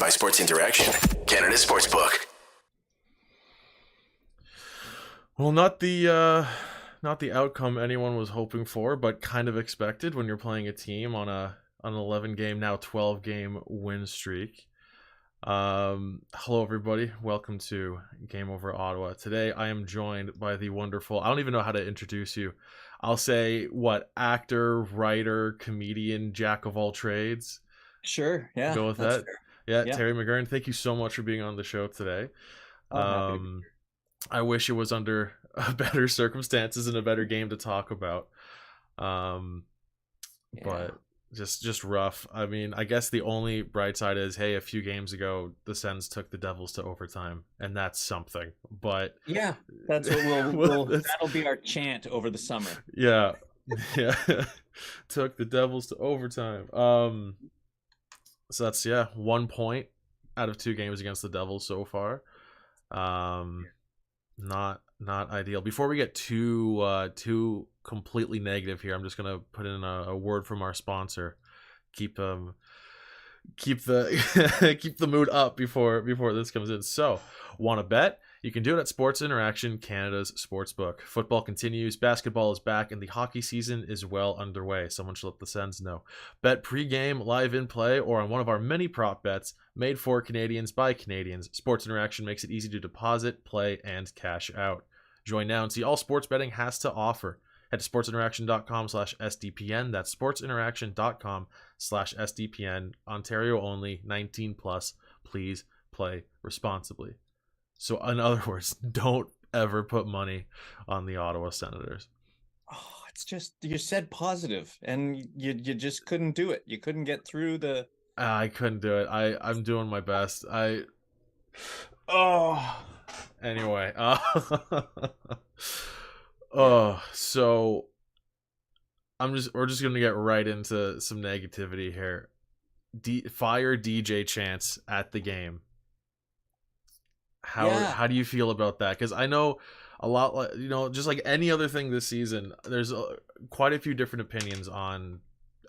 by Sports Interaction, Canada Sportsbook. Well, not the outcome anyone was hoping for, but kind of expected when you're playing a team on an 11 game, now 12 game win streak. Hello everybody, welcome to Game Over Ottawa. Today I am joined by the wonderful, I don't even know how to introduce you. I'll say actor, writer, comedian, jack of all trades. Sure, yeah. Go with that's that. fair. Yeah, Yeah. Terry McGurrin, thank you so much for being on the show today. Oh, happy to be Um I wish it was under better circumstances and a better game to talk about. But just rough. I mean, I guess the only bright side is, hey, a few games ago, the Sens took the Devils to overtime, and that's something. But yeah, that's what that'll be our chant over the summer. Yeah, yeah, took the Devils to overtime. So that's 1 point out of 2 games against the Devils so far. Not ideal. Before we get too completely negative here, I'm just gonna put in a word from our sponsor. Keep the keep the mood up before this comes in. So, want to bet? You can do it at Sports Interaction, Canada's sportsbook. Football continues, basketball is back, and the hockey season is well underway. Someone should let the Sens know. Bet pre-game, live in play, or on one of our many prop bets made for Canadians by Canadians. Sports Interaction makes it easy to deposit, play, and cash out. Join now and see all sports betting has to offer. Head to sportsinteraction.com/SDPN. That's sportsinteraction.com/SDPN. Ontario only, 19 plus. Please play responsibly. So, in other words, don't ever put money on the Ottawa Senators. Oh, it's just, you said positive, and you just couldn't do it. You couldn't get through the... I couldn't do it. I'm doing my best. Anyway. So we're just gonna get right into some negativity here. Fire DJ Chance at the game. How do you feel about that? Because I know a lot, just like any other thing this season, there's quite a few different opinions on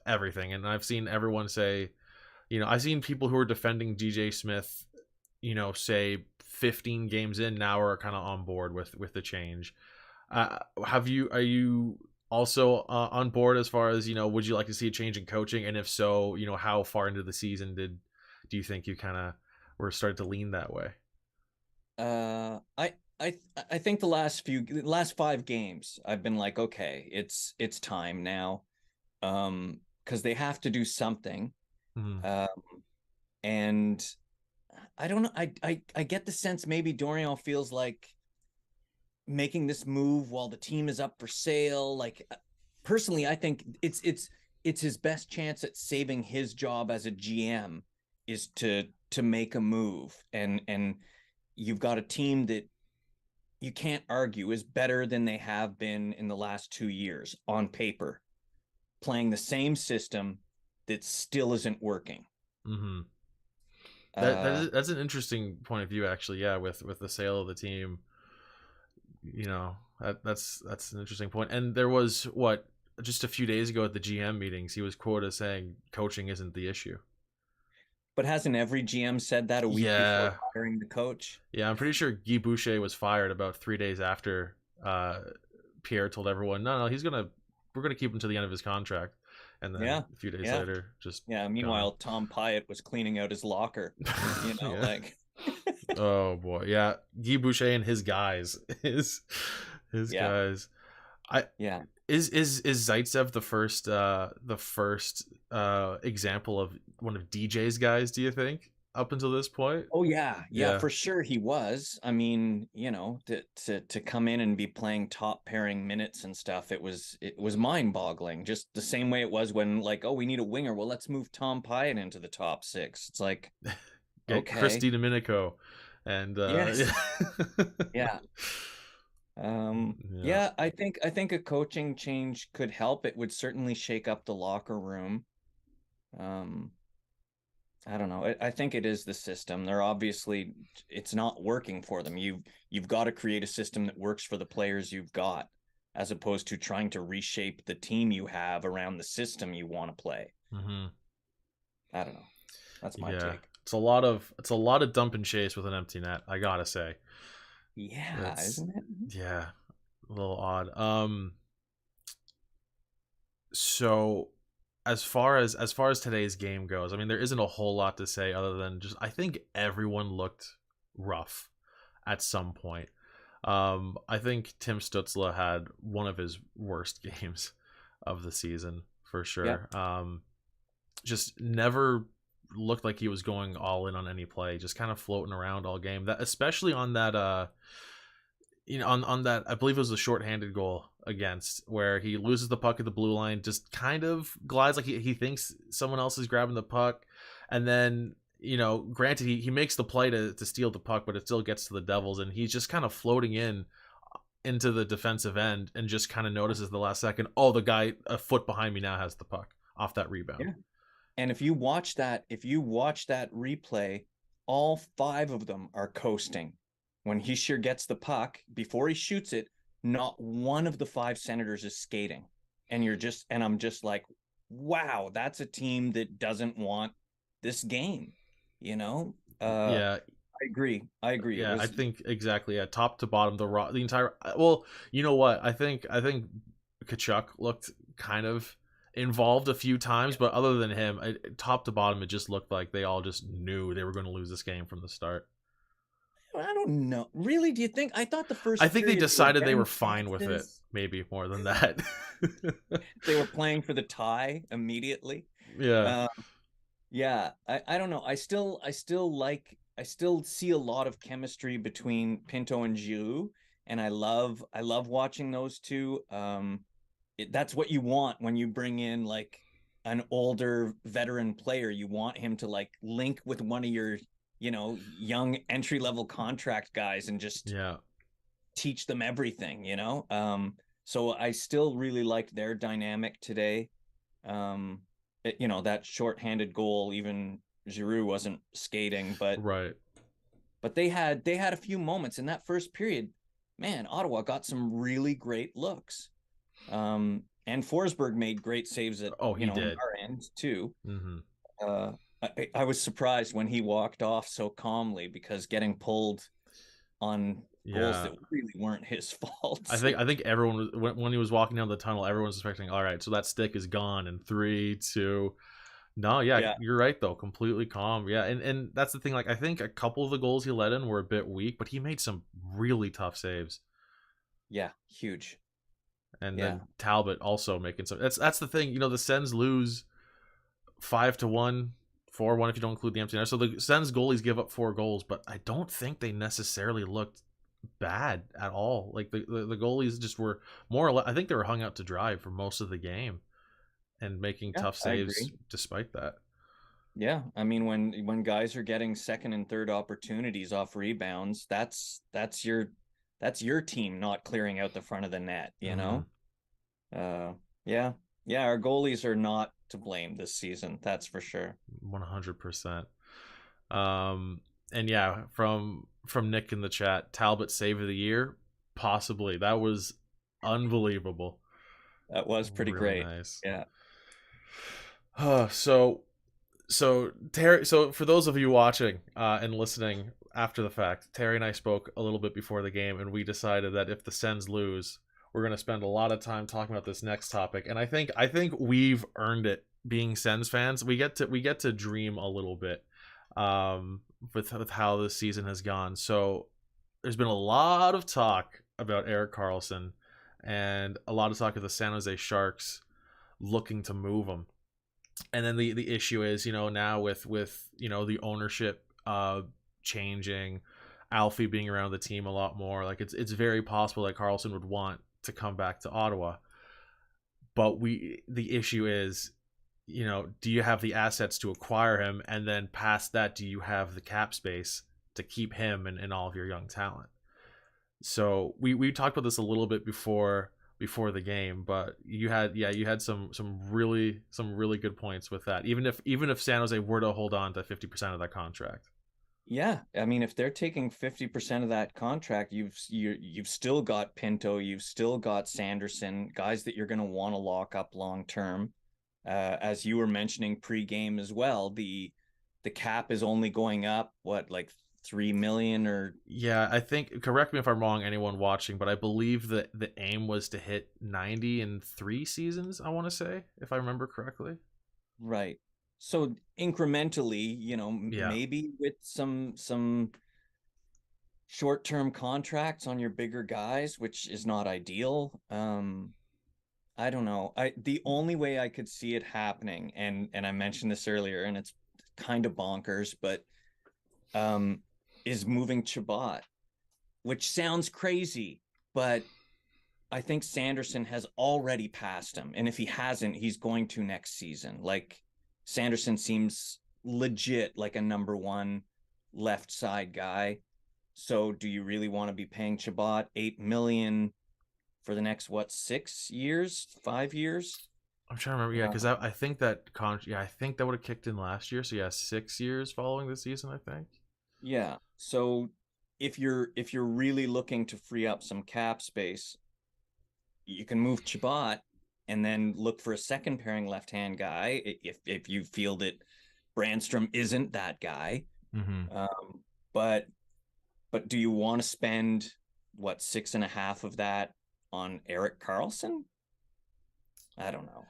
everything, and I've seen everyone say, I've seen people who are defending DJ Smith, say 15 games in now are kind of on board with the change. Are you also on board as far as, would you like to see a change in coaching? And if so, how far into the season do you think you kind of were starting to lean that way? I think the last 5 games I've been like, okay, it's time now, because they have to do something. Mm-hmm. And I don't know, I get the sense maybe Dorion feels like making this move while the team is up for sale. Like, personally, I think it's his best chance at saving his job as a GM is to make a move, and you've got a team that you can't argue is better than they have been in the last 2 years on paper, playing the same system that still isn't working. Mm-hmm. That's an interesting point of view, actually. Yeah, with the sale of the team, that's an interesting point. And there was just a few days ago at the GM meetings, he was quoted as saying coaching isn't the issue. But hasn't every GM said that a week before hiring the coach? Yeah, I'm pretty sure Guy Boucher was fired about 3 days after Pierre told everyone, no, we're gonna keep him to the end of his contract. And then a few days later, just meanwhile, Tom Pyatt was cleaning out his locker. Oh boy, yeah, Guy Boucher and his guys, his guys. Is Zaitsev the first example of one of DJ's guys, do you think, up until this point? Oh yeah, for sure he was. I mean, to come in and be playing top pairing minutes and stuff, it was mind-boggling. Just the same way it was when, like, oh, we need a winger, well, let's move Tom Pyatt into the top 6. It's like, okay, Christy Domenico, and yes. I think a coaching change could help. It would certainly shake up the locker room. I don't know. I think it is the system. It's not working for them. You've got to create a system that works for the players you've got, as opposed to trying to reshape the team you have around the system you want to play. Mm-hmm. I don't know. That's my take. it's a lot of dump and chase with an empty net, I gotta say. Yeah, That's isn't it? yeah, a little odd. So as far as today's game goes, I mean, there isn't a whole lot to say other than just I think everyone looked rough at some point. I think Tim Stützle had one of his worst games of the season for Yeah. sure. Just never looked like he was going all in on any play, just kind of floating around all game. That especially on that on that, I believe it was a shorthanded goal against where he loses the puck at the blue line, just kind of glides like he thinks someone else is grabbing the puck, and then granted he makes the play to steal the puck, but it still gets to the Devils, and he's just kind of floating into the defensive end and just kind of notices the last second, oh, the guy a foot behind me now has the puck off that rebound. Yeah. And if you watch that replay, all 5 of them are coasting. When Hischier gets the puck, before he shoots it, not one of the 5 Senators is skating. And I'm just like, wow, that's a team that doesn't want this game, Yeah, I agree. yeah, I think exactly. Yeah, top to bottom, the entire. Well, you know what? I think Kachuk looked kind of involved a few times, but other than him, top to bottom, it just looked like they all just knew they were going to lose this game from the start. I don't know. Really, do you think? I thought the first I think they period decided they getting were fine with it, chances. maybe more than that. They were playing for the tie immediately. Yeah, Uh, yeah, I don't know. I still see a lot of chemistry between Pinto and Giroux, and I love watching those two. That's what you want when you bring in like an older veteran player. You want him to like link with one of your, young entry level contract guys and just yeah, teach them everything. So I still really liked their dynamic today. That shorthanded goal, even Giroux wasn't skating, but right. they had a few moments in that first period. Man, Ottawa got some really great looks. And Forsberg made great saves at Oh, he on did. our end too. Mm-hmm. Uh, I was surprised when he walked off so calmly because getting pulled on goals Yeah, that really weren't his fault. I think everyone was when he was walking down the tunnel, everyone was expecting, all right, so that stick is gone in 3, 2. No, yeah, Yeah, you're right though. Completely calm. Yeah, and that's the thing. Like, I think a couple of the goals he let in were a bit weak, but he made some really tough saves. yeah, huge. And Yeah, then Talbot also making some. That's the thing. The Sens lose 5-1, 4-1 if you don't include the empty net. So the Sens goalies give up 4 goals, but I don't think they necessarily looked bad at all. Like the goalies just were more or less. I think they were hung out to dry for most of the game and making yeah, tough I saves agree. despite that. Yeah, I mean when guys are getting second and third opportunities off rebounds, that's your team not clearing out the front of the net, you Mm-hmm. know? Uh yeah. Yeah, our goalies are not to blame this season, that's for sure. 100%. And yeah, from Nick in the chat, Talbot save of the year, possibly. That was unbelievable. That was pretty Really great. nice. Yeah. So Terry, so for those of you watching and listening after the fact, Terry and I spoke a little bit before the game, and we decided that if the Sens lose, we're going to spend a lot of time talking about this next topic. And I think we've earned it. Being Sens fans, we get to dream a little bit with how this season has gone. So there's been a lot of talk about Erik Karlsson and a lot of talk of the San Jose Sharks looking to move him. And then the issue is, now with the ownership changing, Alfie being around the team a lot more, like it's very possible that Karlsson would want to come back to Ottawa. But the issue is, do you have the assets to acquire him, and then past that, do you have the cap space to keep him and all of your young talent? So we talked about this a little bit before the game, but you had some really good points with that. Even if San Jose were to hold on to 50% of that contract. Yeah, I mean, if they're taking 50% of that contract, you've still got Pinto, you've still got Sanderson, guys that you're going to want to lock up long term. As you were mentioning pre-game as well, the cap is only going up, what, like 3 million or Yeah, I think, correct me if I'm wrong, anyone watching, but I believe that the aim was to hit 90 in 3 seasons, I want to say, if I remember correctly. right. So incrementally, Yeah. maybe with some short-term contracts on your bigger guys, which is not ideal. I don't know. The only way I could see it happening, and I mentioned this earlier, and it's kind of bonkers, but um, is moving Chabot, which sounds crazy, but I think Sanderson has already passed him, and if he hasn't, he's going to next season. Like Sanderson seems legit like a number one left side guy. So do you really want to be paying Chabot 8 million for the next, what, 6 years, 5 years? I'm trying to remember, yeah, because I think I think that would have kicked in last year. So yeah, 6 years following the season, I think. Yeah. So if you're really looking to free up some cap space, you can move Chabot and then look for a second pairing left hand guy if you feel that Brandstrom isn't that guy. Mm-hmm. Um, but do you want to spend what, 6.5 of that on Erik Karlsson? I don't know.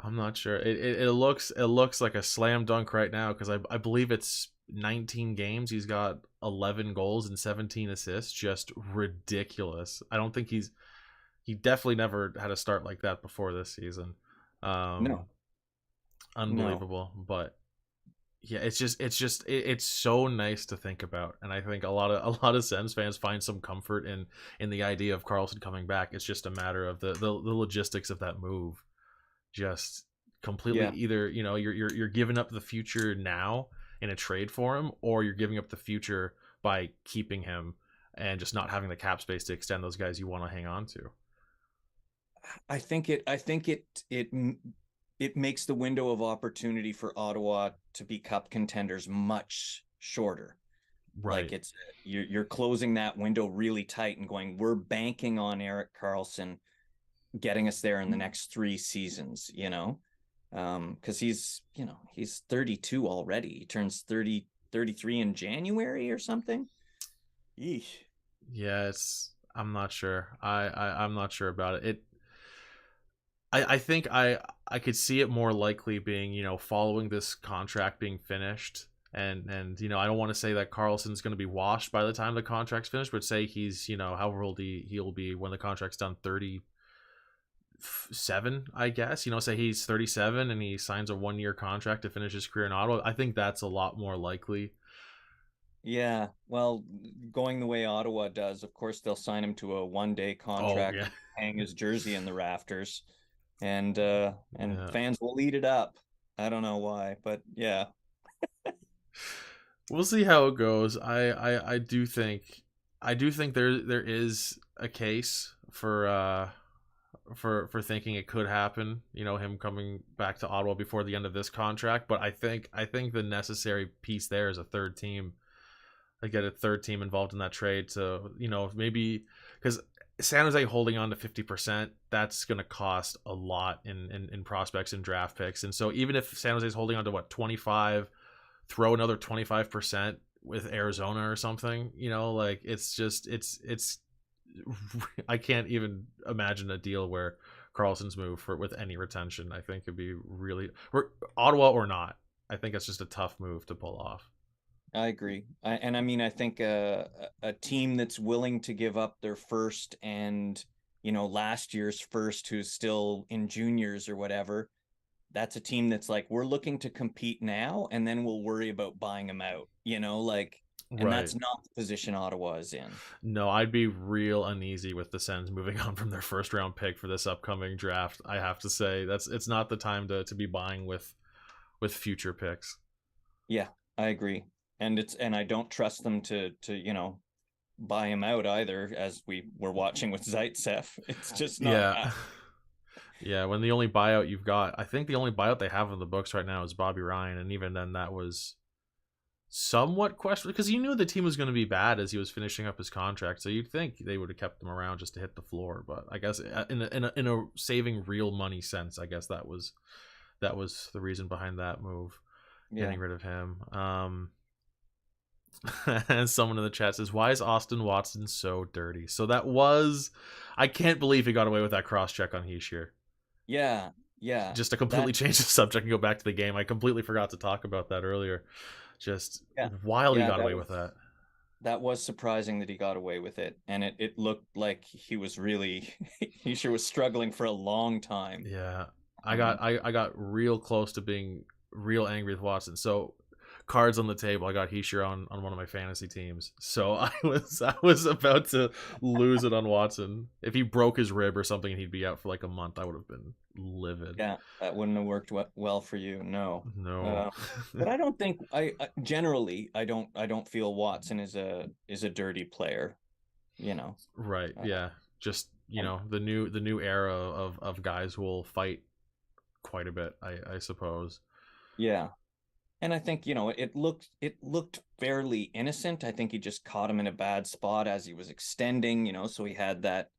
I'm not sure. It looks like a slam dunk right now because I believe it's 19 games. He's got 11 goals and 17 assists. Just ridiculous. I don't think he definitely never had a start like that before this season. No, no. Unbelievable. But yeah, it's so nice to think about, and I think a lot of Sens fans find some comfort in the idea of Karlsson coming back. It's just a matter of the logistics of that move. Just completely, Yeah. either you're giving up the future now in a trade for him, or you're giving up the future by keeping him and just not having the cap space to extend those guys you want to hang on to. I think it makes the window of opportunity for Ottawa to be cup contenders much shorter. Like Right. you're closing that window really tight and going, we're banking on Erik Karlsson getting us there in the next 3 seasons. Because he's 32 already. He turns 33 in January or something. Yeesh. Yeah, I'm not sure. I'm not sure about it. I think I could see it more likely being, following this contract being finished. And I don't want to say that Carlson's going to be washed by the time the contract's finished, but say he's, however old he'll be when the contract's done, 37, I guess. Say he's 37 and he signs a 1 year contract to finish his career in Ottawa. I think that's a lot more likely. Yeah, well, going the way Ottawa does, of course they'll sign him to a 1-day Oh contract yeah. and hang his jersey in the rafters, and Yeah. fans will eat it up. I don't know why, but yeah. We'll see how it goes. I do think there is a case for thinking it could happen, him coming back to Ottawa before the end of this contract, but I think the necessary piece there is a third team. I get a third team involved in that trade to, maybe, because San Jose holding on to 50%, that's going to cost a lot in prospects and draft picks. And so even if San Jose's holding on to what, 25, throw another 25% with Arizona or something, like it's I can't even imagine a deal where Carlson's move with any retention. I think it'd be really, Ottawa or not. I think it's just a tough move to pull off. I agree. And I mean, I think a team that's willing to give up their first and, last year's first, who's still in juniors or whatever, that's a team that's like, we're looking to compete now, and then we'll worry about buying them out, like, and Right. that's not the position Ottawa is in. No, I'd be real uneasy with the Sens moving on from their first round pick for this upcoming draft. I have to say it's not the time to be buying with future picks. Yeah, I agree. And I don't trust them to buy him out either, as we were watching with Zaitsev. It's just not Yeah. happening. Yeah, when the only buyout you've got, I think the only buyout they have on the books right now is Bobby Ryan, and even then that was somewhat questionable because you knew the team was going to be bad as he was finishing up his contract, so you'd think they would have kept him around just to hit the floor. But I guess in a saving real money sense, I guess that was the reason behind that move. Yeah. getting rid of him. And someone in the chat says, "Why is Austin Watson so dirty?" So that was, I can't believe he got away with that cross check on Heishier. Yeah. Yeah. Just to completely That, change the subject and go back to the game, I completely forgot to talk about that earlier. Just yeah. wild he Yeah. got away with that. That was surprising that he got away with it. And it looked like he was really, he sure was struggling for a long time. Yeah, Um, I got real close to being real angry with Watson. So cards on the table, I got Heishier on one of my fantasy teams. So I was about to lose it on Watson. If he broke his rib or something and he'd be out for like a month, I would have been livid. yeah, that wouldn't have worked well for you. No. No. Uh, but I don't think generally I don't feel Watson is a dirty player, you know. Right. Uh, Yeah. Just, and the new era of guys who will fight quite a bit, I suppose. yeah. And I think, it looked fairly innocent. I think he just caught him in a bad spot as he was extending, so he had that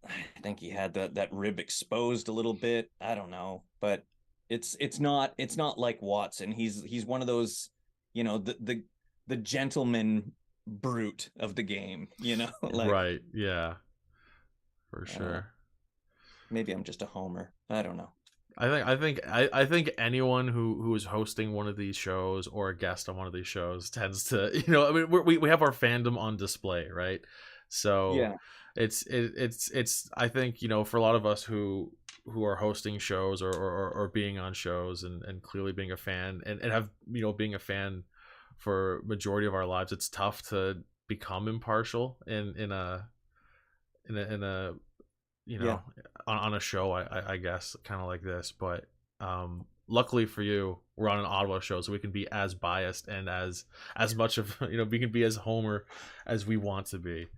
I think he had that rib exposed a little bit. I don't know, but it's not like Watson. He's one of those, the gentleman brute of the game, like Right. Yeah. For uh, sure. maybe I'm just a homer. I don't know. I think anyone who is hosting one of these shows or a guest on one of these shows tends to, I mean, we have our fandom on display, right? So Yeah, it's I think, for a lot of us who are hosting shows or being on shows and clearly being a fan and have, being a fan for majority of our lives, it's tough to become impartial in a you yeah, know on a show, I guess, kind of like this. But luckily for you, we're on an Ottawa show, so we can be as biased and as much of, we can be as homer as we want to be.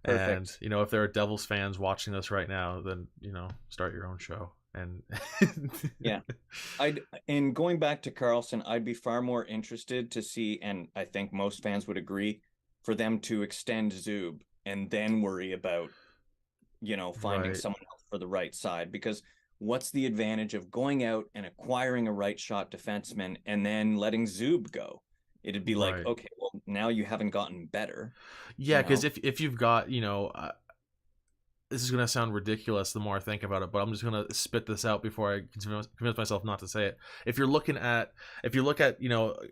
And perfect. if there are Devils fans watching this right now, then start your own show. And Yeah, and going back to Karlsson, I'd be far more interested to see, and I think most fans would agree, for them to extend Zub and then worry about finding right, someone else for the right side. Because what's the advantage of going out and acquiring a right shot defenseman and then letting Zub go? It'd be like, right. okay, well, now you haven't gotten better, Yeah, you because know? if you've got, this is gonna sound ridiculous the more I think about it, but I'm just gonna spit this out before I convince myself not to say it. If you look at,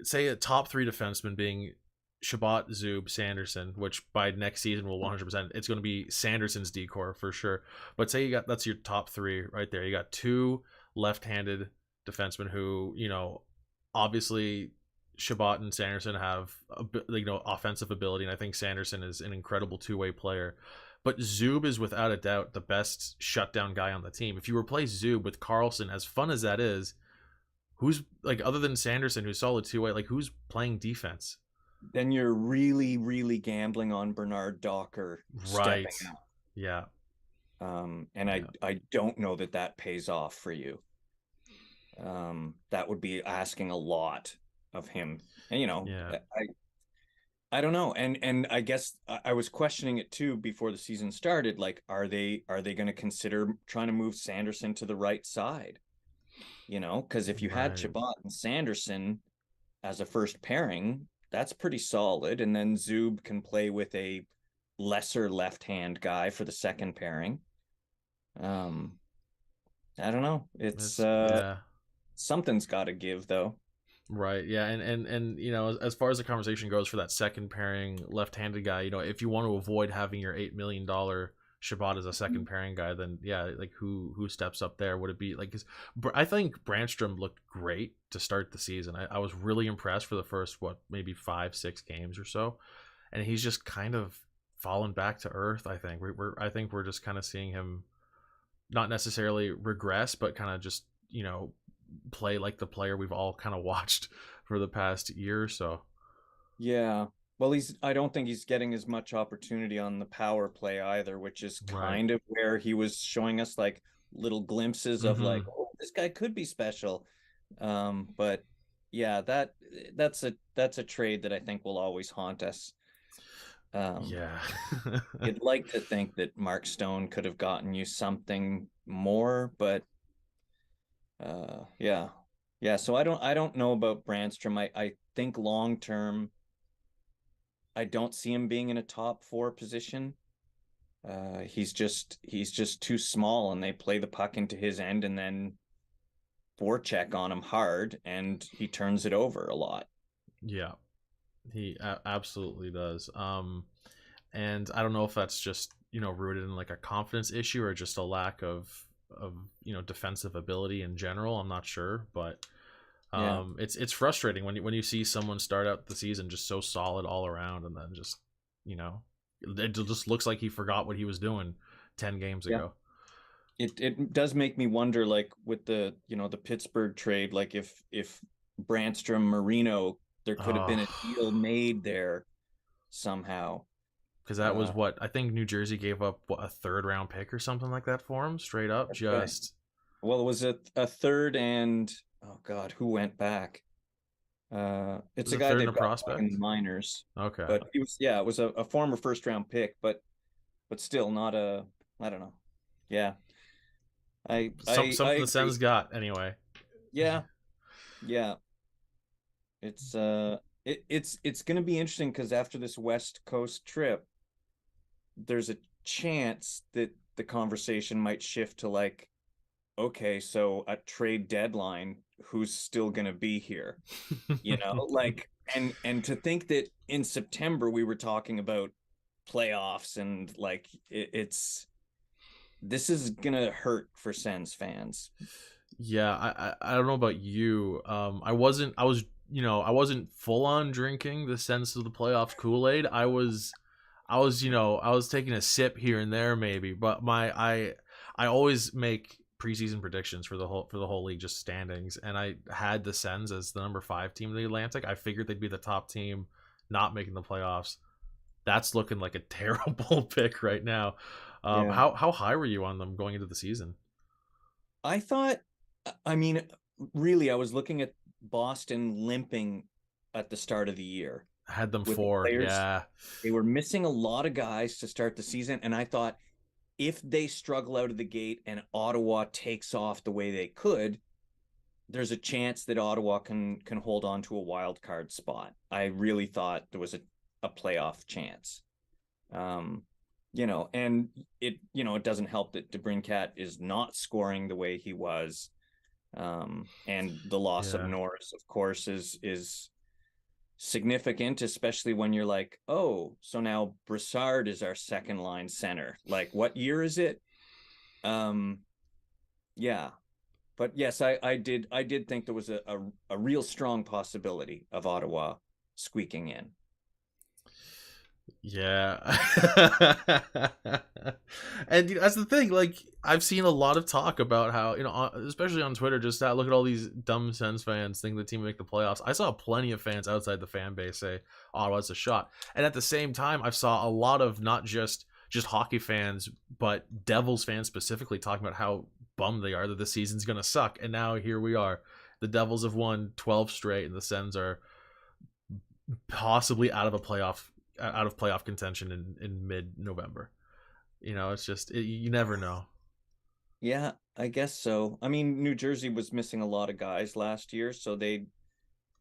say a top three defenseman being Shabbat, Zub, Sanderson, which by next season will 100%, it's going to be Sanderson's decor for sure. But say that's your top three right there. You got two left-handed defensemen who, obviously Shabbat and Sanderson have offensive ability, and I think Sanderson is an incredible two-way player. But Zub is without a doubt the best shutdown guy on the team. If you replace Zub with Karlsson, as fun as that is, who's like, other than Sanderson, who's solid two-way, like, who's playing defense? Then you're really, really gambling on Bernard Docker stepping Right. up. Yeah. And Yeah. I don't know that pays off for you. That would be asking a lot of him. And Yeah. I don't know. And I guess I was questioning it too before the season started. Like, are they going to consider trying to move Sanderson to the right side? Because if you had Right. Chabot and Sanderson as a first pairing, that's pretty solid. And then Zub can play with a lesser left hand guy for the second pairing. Um, I don't know. It's Yeah. something's got to give though. Right. Yeah. And as far as the conversation goes for that second pairing left-handed guy, if you want to avoid having your $8 million Shabbat as a second pairing guy, then yeah, like who steps up there? Would it be like? 'Cause I think Brandstrom looked great to start the season. I was really impressed for the first maybe 5-6 games or so, and he's just kind of fallen back to earth. I think we're just kind of seeing him not necessarily regress, but kind of just play like the player we've all kind of watched for the past year or so. Yeah. Well, I don't think he's getting as much opportunity on the power play either, which is Right. kind of where he was showing us like little glimpses of like, Mm-hmm. oh, this guy could be special. But yeah, that's a trade that I think will always haunt us. Um, Yeah. you'd like to think that Mark Stone could have gotten you something more, but yeah. Yeah, so I don't know about Brandstrom. I think long term, I don't see him being in a top four position. He's just too small, and they play the puck into his end and then forecheck on him hard, and he turns it over a lot. Yeah, he absolutely does. And I don't know if that's just rooted in like a confidence issue or just a lack of defensive ability in general. I'm not sure, but Yeah, it's frustrating when you see someone start out the season just so solid all around, and then just you know it just looks like he forgot what he was doing 10 games yeah. ago. It does make me wonder, like with the Pittsburgh trade, like if Brandstrom Marino, there could have been a deal Oh, made there somehow. because that was Uh, what I think New Jersey gave up, what, a third round pick or something like that for him, straight up. that's right. Just Well, it was a third and oh God, who went back? It's was a it guy third and they've a got back in the prospect? minors, Okay, but he was yeah, it was a former first round pick, but still not a I don't know. Yeah, I something the agree. Sens got anyway. Yeah, yeah. It's going to be interesting because after this West Coast trip, there's a chance that the conversation might shift to like, okay, so at trade deadline, who's still going to be here? Like, and to think that in September we were talking about playoffs, and like it's this is gonna hurt for Sens fans. Yeah, I don't know about you. I wasn't full on drinking the sense of the playoffs Kool-Aid. I was taking a sip here and there maybe, but I always make preseason predictions for the whole league, just standings, and I had the Sens as the number 5 team in the Atlantic. I figured they'd be the top team, not making the playoffs. That's looking like a terrible pick right now. Yeah. How high were you on them going into the season? I thought, I mean, really, I was looking at Boston limping at the start of the year I had them with the 4, players. yeah. They were missing a lot of guys to start the season. And I thought if they struggle out of the gate and Ottawa takes off the way they could, there's a chance that Ottawa can hold on to a wild card spot. I really thought there was a playoff chance. Um, and it doesn't help that DeBrincat is not scoring the way he was. And the loss of Yeah. Norris, of course, is significant, especially when you're like, oh, so now Brassard is our second line center. Like, what year is it? Um, yeah. But yes, I did think there was a real strong possibility of Ottawa squeaking in. Yeah. And that's the thing. Like, I've seen a lot of talk about how, especially on Twitter, just that look at all these dumb Sens fans think the team will make the playoffs. I saw plenty of fans outside the fan base say Ottawa's a shot. And at the same time, I saw a lot of not just hockey fans, but Devils fans specifically talking about how bummed they are that the season's going to suck. And now here we are. The Devils have won 12 straight, and the Sens are possibly out of playoff contention in mid-November. It's just you never know. Yeah, I guess so. I mean, New Jersey was missing a lot of guys last year, so they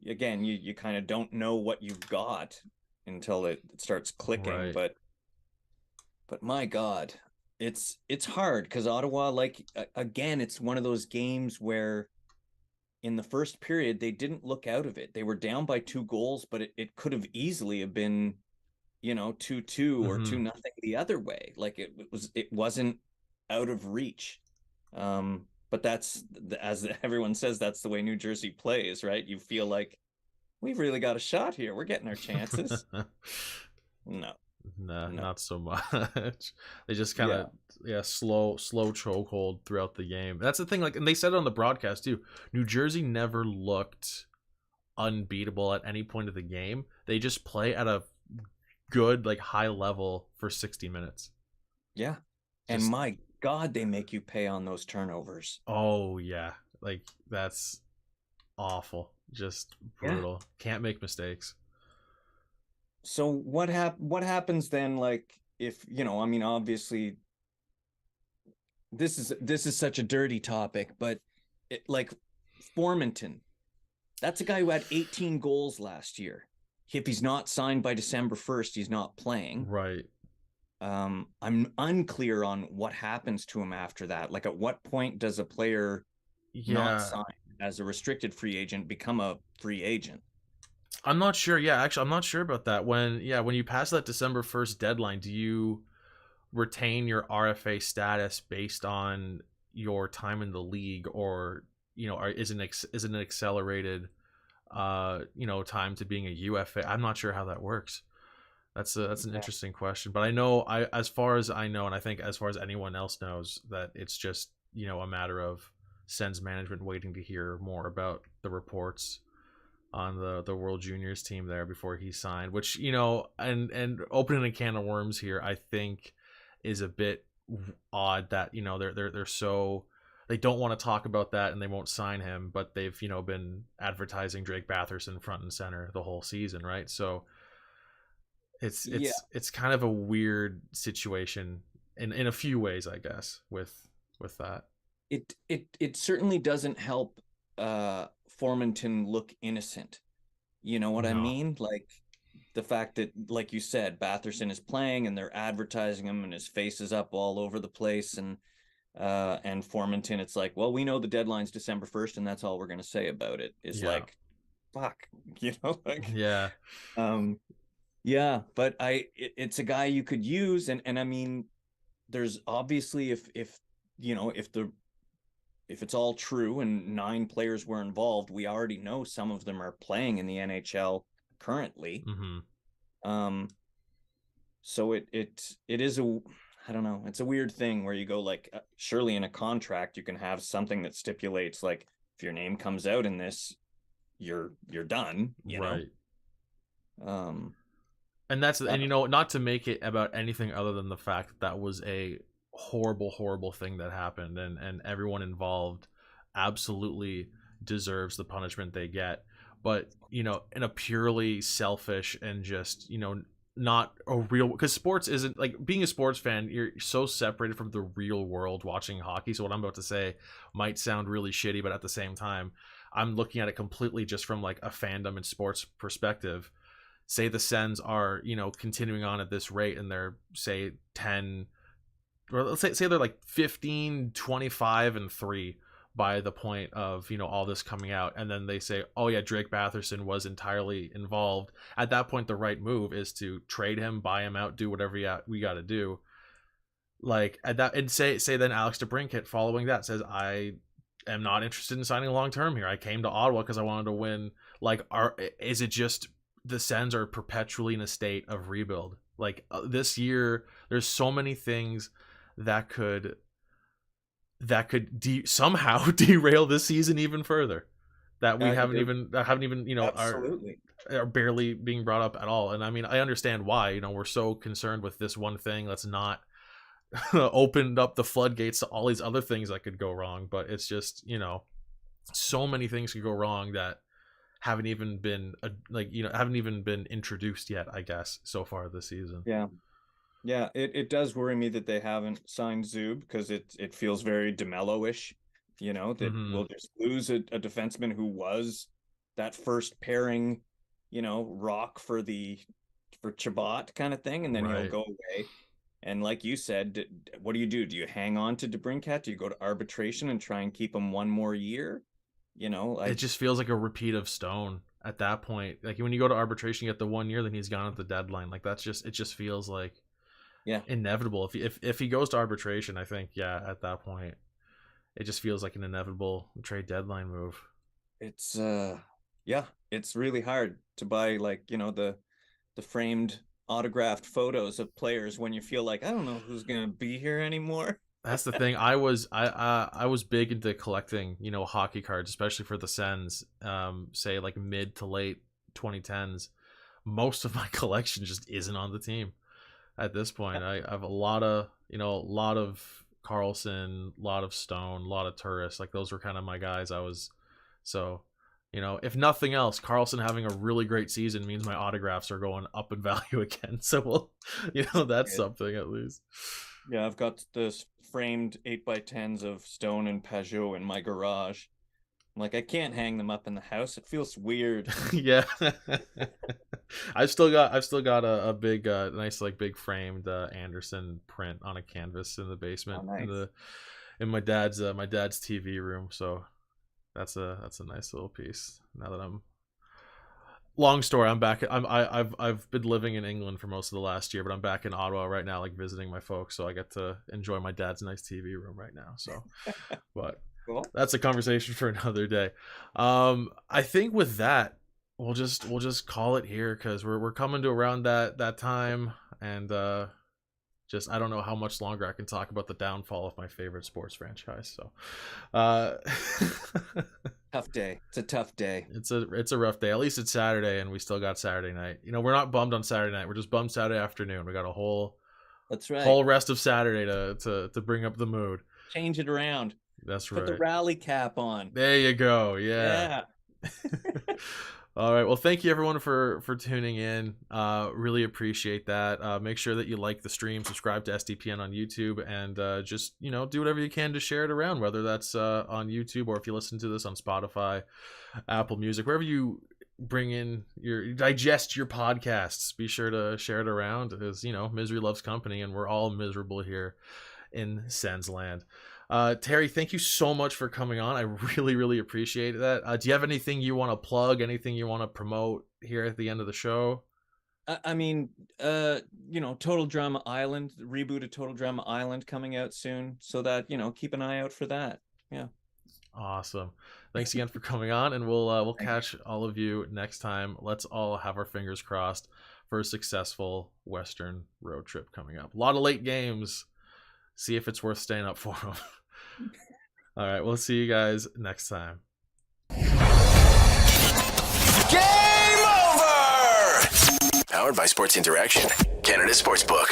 again, you kind of don't know what you've got until it starts clicking. Right. But my God, it's hard because Ottawa, like again, it's one of those games where in the first period they didn't look out of it. They were down by 2 goals, but it could have easily have been 2-2 or Mm-hmm. 2-0 the other way. Like it wasn't out of reach. But that's as everyone says, that's the way New Jersey plays, right? You feel like we've really got a shot here. We're getting our chances. No, Nah, no. not so much. They just kind Yeah, of, yeah, slow chokehold throughout the game. That's the thing. Like, and they said it on the broadcast too. New Jersey never looked unbeatable at any point of the game. They just play at a good, like, high level for 60 minutes. yeah. And Just, my God, they make you pay on those turnovers. oh yeah, like, that's awful. Just Yeah. brutal. Can't make mistakes. So what happens then? Like if I mean, obviously this is such a dirty topic, but like Formenton. That's a guy who had 18 goals last year. If he's not signed by December 1st, he's not playing. Right. I'm unclear on what happens to him after that. Like, at what point does a player not Yeah. sign as a restricted free agent become a free agent? I'm not sure. Yeah, actually, I'm not sure about that. When you pass that December 1st deadline, do you retain your RFA status based on your time in the league, or is it an accelerated time to being a UFA? I'm not sure how that works. That's an interesting question. But I know, as far as I know, and I think as far as anyone else knows, that it's just a matter of Sens management waiting to hear more about the reports on the World Juniors team there before he signed, which and opening a can of worms here, I think, is a bit odd that they're so, they don't want to talk about that and they won't sign him, but they've been advertising Drake Batherson front and center the whole season, right? So it's kind of a weird situation in a few ways, I guess, with that. It certainly doesn't help Formanton look innocent. You know what I No. mean? Like, the fact that, like you said, Batherson is playing and they're advertising him and his face is up all over the place, and Formanton, it's like, well, we know the deadline's December 1st and that's all we're going to say about it. Is Yeah. like, fuck, like, Yeah. yeah, but it's a guy you could use, and I mean, there's obviously, if it's all true and 9 players were involved, we already know some of them are playing in the NHL currently. Mm-hmm. So it is I don't know, it's a weird thing where you go, like, surely in a contract you can have something that stipulates, like, if your name comes out in this, you're done, Right. know. And not to make it about anything other than the fact that was a horrible thing that happened, and everyone involved absolutely deserves the punishment they get. But in a purely selfish and just not a real, because sports isn't like, being a sports fan, you're so separated from the real world watching hockey. So what I'm about to say might sound really shitty, but at the same time, I'm looking at it completely just from like a fandom and sports perspective. Say the Sens are continuing on at this rate, and they're, say, 10, or let's say they're like 15, 25 and 3 by the point of all this coming out, and then they say, oh yeah, Drake Batherson was entirely involved. At that point, the right move is to trade him, buy him out, do whatever we got to do. Like, at that, and say then Alex DeBrincat following that says, I am not interested in signing long term here. I came to Ottawa because I wanted to win. Like, is it just the Sens are perpetually in a state of rebuild? Like, this year, there's so many things that could somehow derail this season even further, that we haven't even Absolutely. are barely being brought up at all. And I mean, I understand why. We're so concerned with this one thing. Let's not open up the floodgates to all these other things that could go wrong. But it's just so many things could go wrong that haven't even been introduced yet, I guess, so far this season. Yeah, it does worry me that they haven't signed Zub, because it feels very DeMello-ish, that we'll just lose a defenseman who was that first pairing, rock for Chabot kind of thing, and then he'll go away. And like you said, what do? Do you hang on to DeBrincat? Do you go to arbitration and try and keep him one more year? It just feels like a repeat of Stone at that point. Like, when you go to arbitration, you get the 1 year, then he's gone at the deadline. Like, it just feels like inevitable. If he goes to arbitration, I think at that point, it just feels like an inevitable trade deadline move. It's it's really hard to buy, like, the framed autographed photos of players when you feel like, I don't know who's gonna be here anymore. That's the thing. I was big into collecting, hockey cards, especially for the Sens. Say like mid to late 2010s. Most of my collection just isn't on the team at this point. I have a lot of Karlsson, a lot of Stone, a lot of Turris. Like, those were kind of my guys. If nothing else, Karlsson having a really great season means my autographs are going up in value again. So, that's something at least. Yeah, I've got this framed 8x10s of Stone and Peugeot in my garage. I'm like, I can't hang them up in the house. It feels weird. Yeah. I've still got a big nice like big framed Anderson print on a canvas in the basement Oh, nice. in my dad's TV room. So that's a nice little piece. Now that I'm long story, I'm back. I've been living in England for most of the last year, but I'm back in Ottawa right now, like visiting my folks. So I get to enjoy my dad's nice TV room right now. So, but Cool. that's a conversation for another day. I think with that, we'll just call it here because we're coming to around that time, and just I don't know how much longer I can talk about the downfall of my favorite sports franchise. So, Tough day. It's a tough day. it's a rough day. At least it's Saturday, and we still got Saturday night. You know, we're not bummed on Saturday night. We're just bummed Saturday afternoon. We got a whole That's right. whole rest of Saturday to bring up the mood. Change it around. That's Put right. the rally cap on. There you go. Yeah. All right. Well, thank you everyone for tuning in. Really appreciate that. Make sure that you like the stream, subscribe to SDPN on YouTube, and just do whatever you can to share it around. Whether that's on YouTube or if you listen to this on Spotify, Apple Music, wherever you digest your podcasts, be sure to share it around. Because misery loves company, and we're all miserable here in Sens land. Terry, thank you so much for coming on. I really, really appreciate that. Do you have anything you want to plug, anything you want to promote here at the end of the show? I mean, Total Drama Island, the reboot of Total Drama Island coming out soon. So that, keep an eye out for that. Yeah. Awesome. Thanks again for coming on, and we'll catch all of you next time. Let's all have our fingers crossed for a successful Western road trip coming up. A lot of late games. See if it's worth staying up for them. All right, we'll see you guys next time. Game over! Powered by Sports Interaction, Canada Sportsbook.